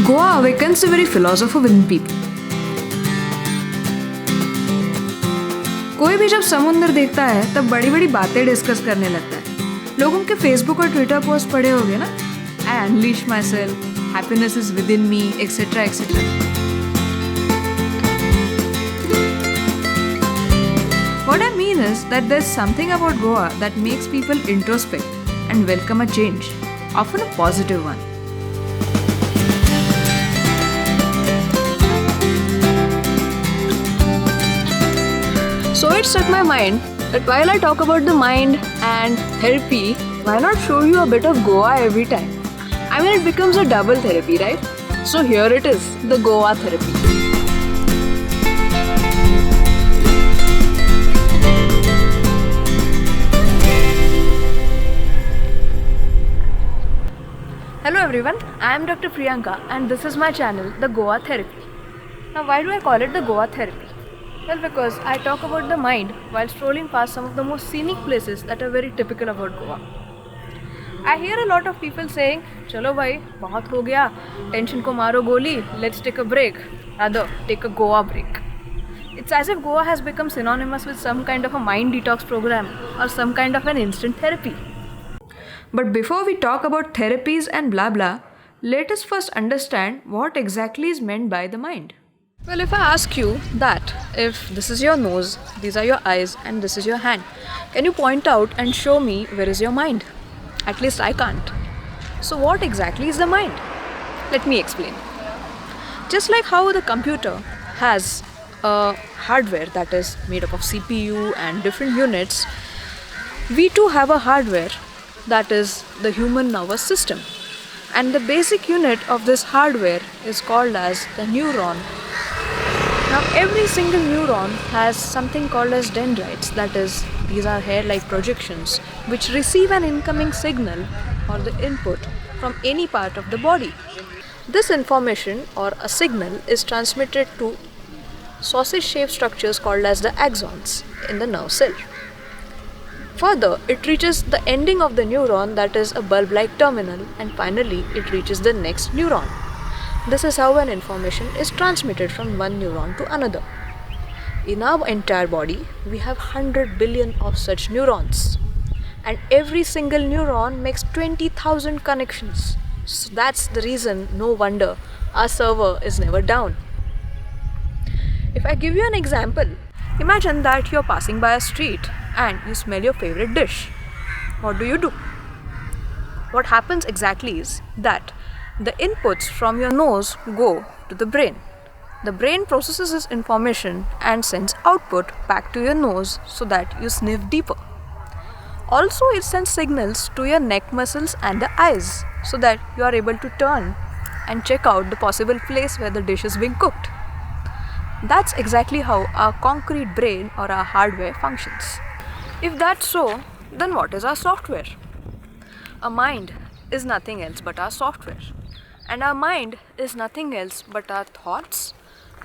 Goa awakens the very philosopher within people. कोई भी जब समुद्र देखता है तब बड़ी बड़ी बातें डिस्कस करने लगता है. लोगों के फेसबुक और ट्विटर पोस्ट पढ़े होंगे ना, I unleash myself, happiness is within me, etc. etc. What I mean is that there's something about Goa that makes people introspect and welcome a change, often a positive one. So it struck my mind that while I talk about the mind and therapy, why not show you a bit of Goa every time? I mean, it becomes a double therapy, right? So here it is, the Goa therapy. Hello everyone, I am Dr. Priyanka and this is my channel, the Goa Therapy. Now why do I call it the Goa Therapy? Well, because I talk about the mind while strolling past some of the most scenic places that are very typical about Goa. I hear a lot of people saying, "Chalo bhai, bahut ho gaya, tension ko maro goli, let's take a break." Rather, take a Goa break. It's as if Goa has become synonymous with some kind of a mind detox program or some kind of an instant therapy. But before we talk about therapies and blah blah, let us first understand what exactly is meant by the mind. Well, if I ask you that if this is your nose, these are your eyes and this is your hand, can you point out and show me where is your mind? At least I can't. So what exactly is the mind? Let me explain. Just like how the computer has a hardware that is made up of CPU and different units, we too have a hardware that is the human nervous system. And the basic unit of this hardware is called as the neuron. Now every single neuron has something called as dendrites, that is, these are hair-like projections which receive an incoming signal or the input from any part of the body. This information or a signal is transmitted to sausage-shaped structures called as the axons in the nerve cell. Further, it reaches the ending of the neuron, that is a bulb-like terminal, and finally it reaches the next neuron. This is how an information is transmitted from one neuron to another. In our entire body, we have 100 billion of such neurons. And every single neuron makes 20,000 connections. So that's the reason, no wonder, our server is never down. If I give you an example, imagine that you're passing by a street and you smell your favorite dish. What do? What happens exactly is that the inputs from your nose go to the brain. The brain processes this information and sends output back to your nose so that you sniff deeper. Also, it sends signals to your neck muscles and the eyes so that you are able to turn and check out the possible place where the dish is being cooked. That's exactly how our concrete brain or our hardware functions. If that's so, then what is our software? A mind is nothing else but our software. And our mind is nothing else but our thoughts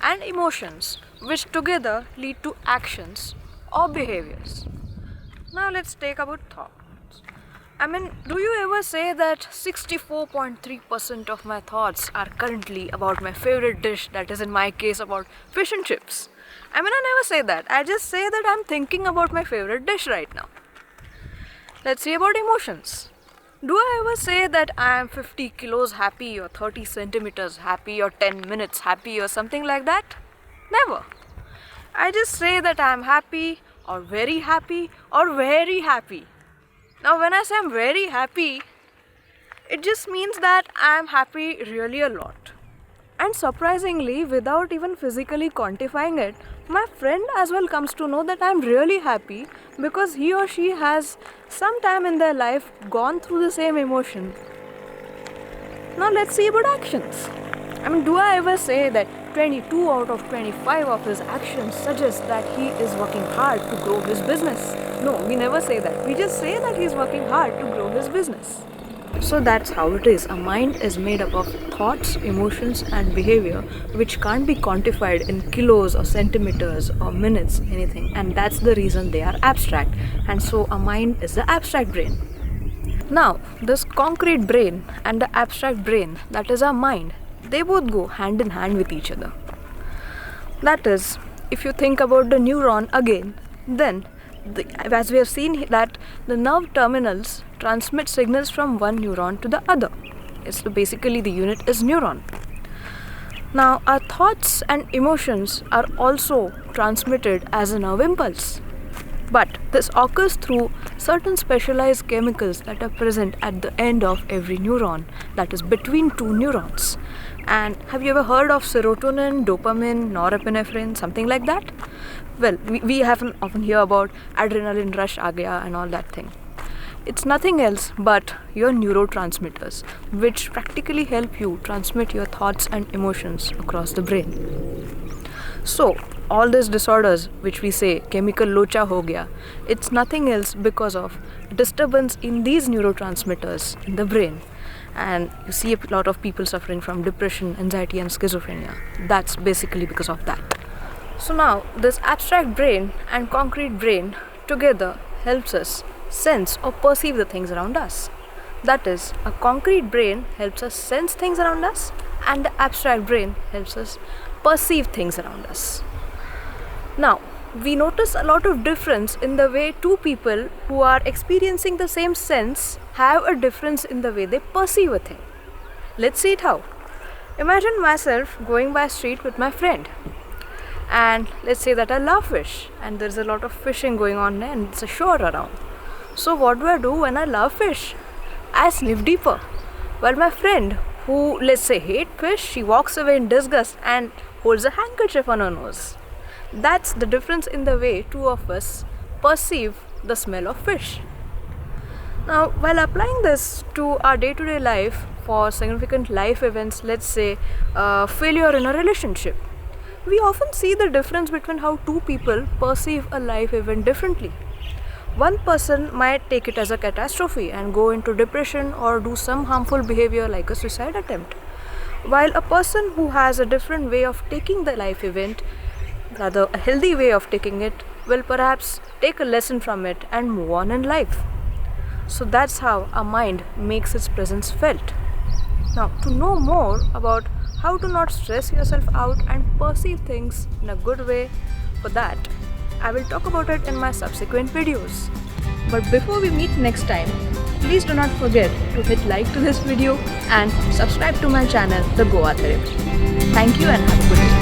and emotions, which together lead to actions or behaviors. Now let's take about thoughts. I mean, do you ever say that 64.3% of my thoughts are currently about my favorite dish, that is in my case about fish and chips? I mean, I never say that. I just say that I'm thinking about my favorite dish right now. Let's see about emotions. Do I ever say that I am 50 kilos happy or 30 centimeters happy or 10 minutes happy or something like that? Never. I just say that I am happy or very happy or very happy. Now when I say I'm very happy, it just means that I am happy really a lot. And surprisingly, without even physically quantifying it, my friend as well comes to know that I'm really happy because he or she has sometime in their life gone through the same emotion. Now let's see about actions. I mean, do I ever say that 22 out of 25 of his actions suggest that he is working hard to grow his business? No, we never say that. We just say that he's working hard to grow his business. So that's how it is. A mind is made up of thoughts, emotions and behavior which can't be quantified in kilos or centimeters or minutes, anything. And that's the reason they are abstract. And so a mind is the abstract brain. Now, this concrete brain and the abstract brain, that is our mind, they both go hand in hand with each other. That is, if you think about the neuron again, then as we have seen that the nerve terminals transmit signals from one neuron to the other. So basically the unit is neuron. Now our thoughts and emotions are also transmitted as a nerve impulse. But this occurs through certain specialized chemicals that are present at the end of every neuron, that is between two neurons. And have you ever heard of serotonin, dopamine, norepinephrine, something like that? Well, we often hear about adrenaline rush aa gaya and all that thing. It's nothing else but your neurotransmitters, which practically help you transmit your thoughts and emotions across the brain. So, all these disorders which we say chemical locha ho gaya, it's nothing else because of disturbance in these neurotransmitters in the brain. And you see a lot of people suffering from depression, anxiety and schizophrenia. That's basically because of that. So now this abstract brain and concrete brain together helps us sense or perceive the things around us. That is, a concrete brain helps us sense things around us, and the abstract brain helps us perceive things around us. Now, we notice a lot of difference in the way two people who are experiencing the same sense have a difference in the way they perceive a thing. Let's see it how. Imagine myself going by a street with my friend, and let's say that I love fish and there's a lot of fishing going on there and it's a shore around. So what do I do when I love fish? I sniff deeper. While my friend who, let's say, hate fish, she walks away in disgust and holds a handkerchief on her nose. That's the difference in the way two of us perceive the smell of fish. Now, while applying this to our day-to-day life for significant life events, let's say failure in a relationship, we often see the difference between how two people perceive a life event differently. One person might take it as a catastrophe and go into depression or do some harmful behavior like a suicide attempt, while a person who has a different way of taking the life event, rather a healthy way of taking it, will perhaps take a lesson from it and move on in life. So that's how our mind makes its presence felt. Now, to know more about how to not stress yourself out and perceive things in a good way, for that I will talk about it in my subsequent videos. But before we meet next time, please do not forget to hit like to this video and subscribe to my channel, The Goa Therapy. Thank you and have a good day.